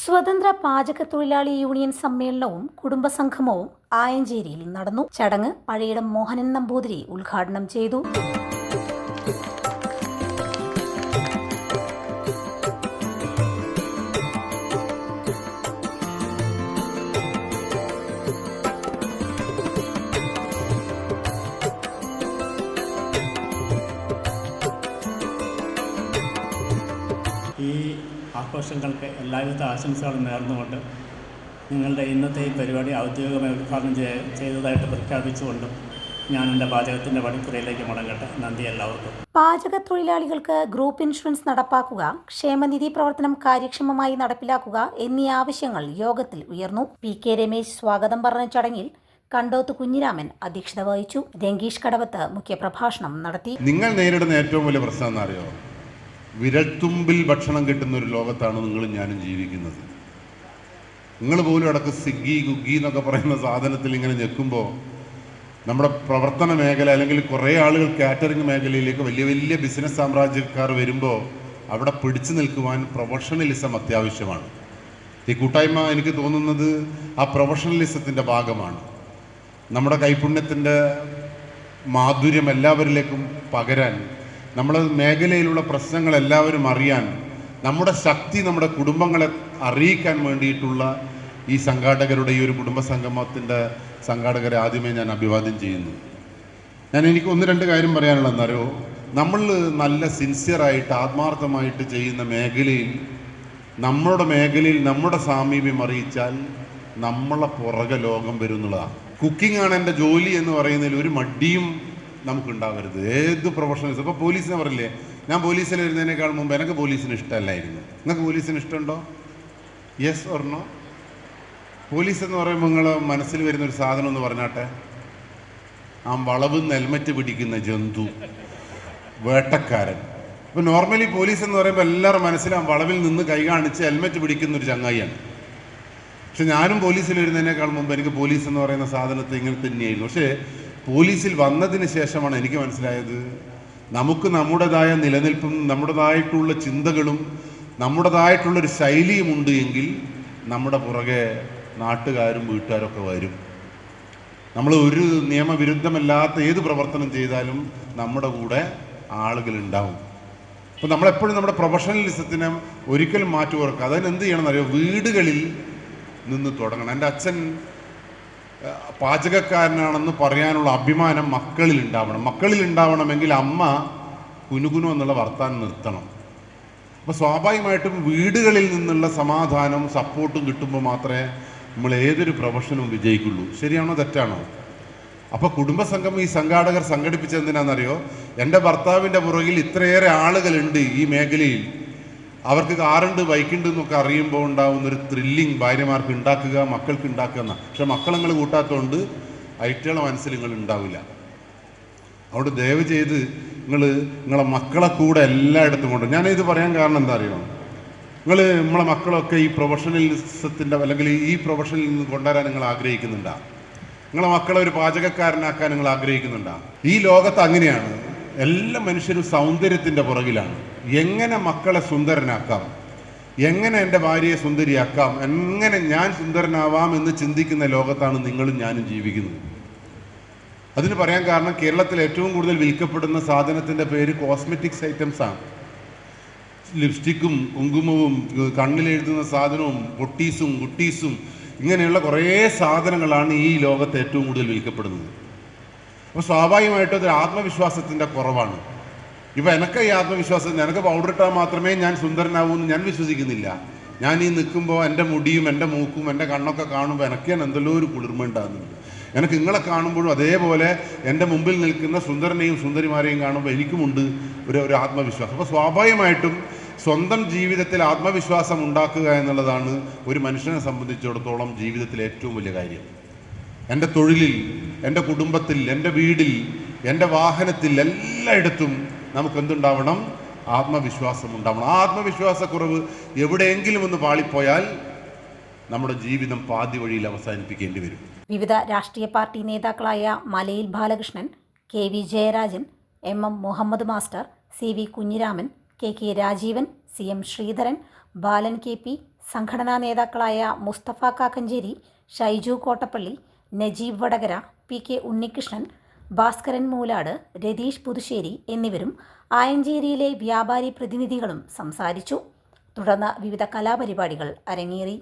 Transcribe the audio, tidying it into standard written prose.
സ്വതന്ത്ര പാചകത്തൊഴിലാളി യൂണിയൻ സമ്മേളനവും കുടുംബസംഗമവും ആയഞ്ചേരിയിൽ നടന്നു. ചടങ്ങ് പഴയിടം മോഹനൻ നമ്പൂതിരി ഉദ്ഘാടനം ചെയ്തു. ഈ ആഘോഷങ്ങൾക്ക് എല്ലാവിധ ആശംസകളും നേർന്നുകൊണ്ട് നിങ്ങളുടെ ഇന്നത്തെ ഈ പരിപാടി ഔദ്യോഗികമായി ഉദ്ഘാടനം ചെയ്തതായിട്ട് പ്രഖ്യാപിച്ചുകൊണ്ടും ഞാൻ എൻ്റെ പാചകത്തിൻ്റെ പണിപ്പുരയിലേക്ക് മടങ്ങട്ടെ. നന്ദി എല്ലാവർക്കും. പാചക തൊഴിലാളികൾക്ക് ഗ്രൂപ്പ് ഇൻഷുറൻസ് നടപ്പാക്കുക, ക്ഷേമനിധി പ്രവർത്തനം കാര്യക്ഷമമായി നടപ്പിലാക്കുക എന്നീ ആവശ്യങ്ങൾ യോഗത്തിൽ ഉയർന്നു. പി.കെ. രമേശ് സ്വാഗതം പറഞ്ഞ ചടങ്ങിൽ കണ്ടോത്ത് കുഞ്ഞിരാമൻ അധ്യക്ഷത വഹിച്ചു. രംഗീഷ് കടവത്ത് മുഖ്യപ്രഭാഷണം നടത്തി. നിങ്ങൾ നേരിടുന്ന ഏറ്റവും വലിയ പ്രശ്നം എന്നറിയോ? വിരൽത്തുമ്പിൽ ഭക്ഷണം കിട്ടുന്ന ഒരു ലോകത്താണ് നിങ്ങളും ഞാനും ജീവിക്കുന്നത്. നിങ്ങൾ പോലും അടക്കം സ്വിഗ്ഗി ഗുഗ്ഗി എന്നൊക്കെ പറയുന്ന സാധനത്തിൽ ഇങ്ങനെ ഞെക്കുമ്പോൾ നമ്മുടെ പ്രവർത്തന മേഖല അല്ലെങ്കിൽ കുറേ ആളുകൾ കാറ്ററിംഗ് മേഖലയിലേക്ക് വലിയ വലിയ ബിസിനസ് സാമ്രാജ്യക്കാർ വരുമ്പോൾ അവിടെ പിടിച്ചു നിൽക്കുവാൻ പ്രൊഫഷണലിസം അത്യാവശ്യമാണ്. ഈ കൂട്ടായ്മ എനിക്ക് തോന്നുന്നത് ആ പ്രൊഫഷണലിസത്തിൻ്റെ ഭാഗമാണ്. നമ്മുടെ കൈപുണ്യത്തിൻ്റെ മാധുര്യം എല്ലാവരിലേക്കും പകരാൻ, നമ്മുടെ മേഖലയിലുള്ള പ്രശ്നങ്ങൾ എല്ലാവരും അറിയാൻ, നമ്മുടെ ശക്തി നമ്മുടെ കുടുംബങ്ങളെ അറിയിക്കാൻ വേണ്ടിയിട്ടുള്ള ഈ സംഘാടകരുടെ ഈ ഒരു കുടുംബ സംഗമത്തിൻ്റെ സംഘാടകരെ ആദ്യമേ ഞാൻ അഭിവാദ്യം ചെയ്യുന്നു. എനിക്ക് ഒന്ന് രണ്ട് കാര്യം പറയാനുള്ളതെന്നറിയോ, നമ്മൾ നല്ല സിൻസിയറായിട്ട് ആത്മാർത്ഥമായിട്ട് ചെയ്യുന്ന മേഖലയിൽ നമ്മുടെ സാമീപ്യം അറിയിച്ചാൽ നമ്മളെ പുറകെ ലോകം വരും എന്നുള്ളതാണ്. കുക്കിംഗ് ആണ് എൻ്റെ ജോലി എന്ന് പറയുന്നതിൽ ഒരു മടിയും നമുക്കുണ്ടാവരുത്. ഏത് പ്രൊഫഷണൽസ്, ഇപ്പോൾ പോലീസിനെ പറയില്ലേ, ഞാൻ പോലീസിൽ വരുന്നതിനേക്കാൾ മുമ്പ് എനിക്ക് പോലീസിന് ഇഷ്ടമല്ലായിരുന്നു. നിങ്ങൾക്ക് പോലീസിന് ഇഷ്ടമുണ്ടോ? Yes or no? പോലീസ് എന്ന് പറയുമ്പോൾ നിങ്ങൾ മനസ്സിൽ വരുന്നൊരു സാധനം എന്ന് പറഞ്ഞാട്ടെ, ആ വളവ് ഹെൽമറ്റ് പിടിക്കുന്ന ജന്തു, വേട്ടക്കാരൻ. ഇപ്പോൾ നോർമലി പോലീസ് എന്ന് പറയുമ്പോൾ എല്ലാവരും മനസ്സിൽ ആ വളവിൽ നിന്ന് കൈ കാണിച്ച് ഹെൽമറ്റ് പിടിക്കുന്ന ഒരു ചങ്ങായിയാണ്. പക്ഷെ ഞാനും പോലീസിൽ വരുന്നതിനേക്കാൾ മുമ്പ് എനിക്ക് പോലീസ് എന്ന് പറയുന്ന സാധനത്തെ ഇങ്ങനെ തന്നെയായിരുന്നു. പക്ഷേ പോലീസിൽ വന്നതിന് ശേഷമാണ് എനിക്ക് മനസ്സിലായത്, നമുക്ക് നമ്മുടേതായ നിലനിൽപ്പും നമ്മുടേതായിട്ടുള്ള ചിന്തകളും നമ്മുടേതായിട്ടുള്ളൊരു ശൈലിയും ഉണ്ട് എങ്കിൽ നമ്മുടെ പുറകെ നാട്ടുകാരും വീട്ടുകാരൊക്കെ വരും. നമ്മൾ ഒരു നിയമവിരുദ്ധമല്ലാത്ത ഏത് പ്രവർത്തനം ചെയ്താലും നമ്മുടെ കൂടെ ആളുകളുണ്ടാവും. അപ്പോൾ നമ്മളെപ്പോഴും നമ്മുടെ പ്രൊഫഷണലിസത്തിനെ ഒരിക്കലും മാറ്റി ഓർക്കുക. അതിനെന്ത് ചെയ്യണമെന്നറിയോ? വീടുകളിൽ നിന്ന് തുടങ്ങണം. എൻ്റെ അച്ഛൻ പാചകക്കാരനാണെന്ന് പറയാനുള്ള അഭിമാനം മക്കളിൽ ഉണ്ടാവണമെങ്കിൽ അമ്മ കുനുകുനു എന്നുള്ള വർത്താനം നിർത്തണം. അപ്പോൾ സ്വാഭാവികമായിട്ടും വീടുകളിൽ നിന്നുള്ള സമാധാനം സപ്പോർട്ടും കിട്ടുമ്പോൾ മാത്രമേ നമ്മൾ ഏതൊരു പ്രൊഫഷനും വിജയിക്കുള്ളൂ. ശരിയാണോ തെറ്റാണോ? അപ്പോൾ കുടുംബസംഗമം ഈ സംഘാടകർ സംഘടിപ്പിച്ചെന്തിനാണെന്നറിയോ? എൻ്റെ ഭർത്താവിൻ്റെ പുറകിൽ ഇത്രയേറെ ആളുകളുണ്ട് ഈ മേഖലയിൽ, അവർക്ക് കാറുണ്ട് ബൈക്കുണ്ട് എന്നൊക്കെ അറിയുമ്പോൾ ഉണ്ടാകുന്നൊരു ത്രില്ലിങ് ഭാര്യമാർക്ക് ഉണ്ടാക്കുക, മക്കൾക്ക് ഉണ്ടാക്കുക എന്നാണ്. പക്ഷെ മക്കളെ നിങ്ങൾ കൂട്ടാത്തതുകൊണ്ട് ഐറ്റകളുടെ മനസ്സിൽ നിങ്ങൾ ഉണ്ടാവില്ല. അതുകൊണ്ട് ദയവ് ചെയ്ത് നിങ്ങളെ മക്കളെ കൂടെ എല്ലായിടത്തും കൊണ്ട്. ഞാനിത് പറയാൻ കാരണം എന്താ അറിയോ? നമ്മളെ മക്കളൊക്കെ ഈ പ്രൊഫഷണലിസത്തിൻ്റെ അല്ലെങ്കിൽ ഈ പ്രൊഫഷനിൽ നിന്ന് കൊണ്ടുവരാൻ നിങ്ങൾ ആഗ്രഹിക്കുന്നുണ്ടാ? നിങ്ങളെ മക്കളെ ഒരു പാചകക്കാരനാക്കാൻ നിങ്ങൾ ആഗ്രഹിക്കുന്നുണ്ടാ? ഈ ലോകത്ത് അങ്ങനെയാണ്. എല്ലാ മനുഷ്യരും സൗന്ദര്യത്തിൻ്റെ പുറകിലാണ്. എങ്ങനെ മക്കളെ സുന്ദരനാക്കാം, എങ്ങനെ എൻ്റെ ഭാര്യയെ സുന്ദരിയാക്കാം, എങ്ങനെ ഞാൻ സുന്ദരനാവാം എന്ന് ചിന്തിക്കുന്ന ലോകത്താണ് നിങ്ങളും ഞാനും ജീവിക്കുന്നത്. അതിന് പറയാൻ കാരണം കേരളത്തിൽ ഏറ്റവും കൂടുതൽ വിൽക്കപ്പെടുന്ന സാധനത്തിൻ്റെ പേര് കോസ്മെറ്റിക്സ് ഐറ്റംസാണ്. ലിപ്സ്റ്റിക്കും കുങ്കുമവും കണ്ണിലെഴുതുന്ന സാധനവും പൊട്ടീസും ഇങ്ങനെയുള്ള കുറേ സാധനങ്ങളാണ് ഈ ലോകത്ത് ഏറ്റവും കൂടുതൽ വിൽക്കപ്പെടുന്നത്. അപ്പോൾ സ്വാഭാവികമായിട്ടും അതൊരു ആത്മവിശ്വാസത്തിൻ്റെ കുറവാണ്. ഇപ്പോൾ എനിക്ക് ഈ ആത്മവിശ്വാസം, എനിക്ക് പൗഡർ ഇട്ടാൽ മാത്രമേ ഞാൻ സുന്ദരനാവൂ എന്ന് ഞാൻ വിശ്വസിക്കുന്നില്ല. ഞാൻ ഈ നിൽക്കുമ്പോൾ എൻ്റെ മുടിയും എൻ്റെ മൂക്കും എൻ്റെ കണ്ണൊക്കെ കാണുമ്പോൾ എനിക്ക് എന്തെല്ലോ ഒരു കുളിർമ ഉണ്ടാകുന്നുണ്ട്. എനിക്ക് നിങ്ങളെ കാണുമ്പോഴും അതേപോലെ എൻ്റെ മുമ്പിൽ നിൽക്കുന്ന സുന്ദരനെയും സുന്ദരിമാരെയും കാണുമ്പോൾ എനിക്കുമുണ്ട് ഒരു ആത്മവിശ്വാസം. അപ്പോൾ സ്വാഭാവികമായിട്ടും സ്വന്തം ജീവിതത്തിൽ ആത്മവിശ്വാസം ഉണ്ടാക്കുക എന്നുള്ളതാണ് ഒരു മനുഷ്യനെ സംബന്ധിച്ചിടത്തോളം ജീവിതത്തിലെ ഏറ്റവും വലിയ കാര്യം. എൻ്റെ തൊഴിലിൽ, എൻ്റെ കുടുംബത്തിൽ, എൻ്റെ വീടിൽ, എൻ്റെ വാഹനത്തിൽ, എല്ലായിടത്തും നമുക്കെന്തുണ്ടാവണം? ആത്മവിശ്വാസം ഉണ്ടാവണം. ആ ആത്മവിശ്വാസക്കുറവ് എവിടെയെങ്കിലും ഒന്ന് പാളിപ്പോയാൽ നമ്മുടെ ജീവിതം പാതി വഴിയിൽ അവസാനിപ്പിക്കേണ്ടി വരും. വിവിധ രാഷ്ട്രീയ പാർട്ടി നേതാക്കളായ Malayil Balakrishnan, K V. Jayarajan, M M. Muhammad master, C V. Kunhiraman, K K. Rajeevan, C M. Sreedharan, Balan K P., സംഘടനാ നേതാക്കളായ മുസ്തഫ കാക്കഞ്ചേരി, ഷൈജു കോട്ടപ്പള്ളി, നജീബ് വടകര, PK ഉണ്ണികൃഷ്ണൻ, ഭാസ്കരൻ മൂലാട്, രതീഷ് പുതുശ്ശേരി എന്നിവരും ആയഞ്ചേരിയിലെ വ്യാപാരി പ്രതിനിധികളും സംസാരിച്ചു. തുടർന്ന് വിവിധ കലാപരിപാടികൾ അരങ്ങേറി.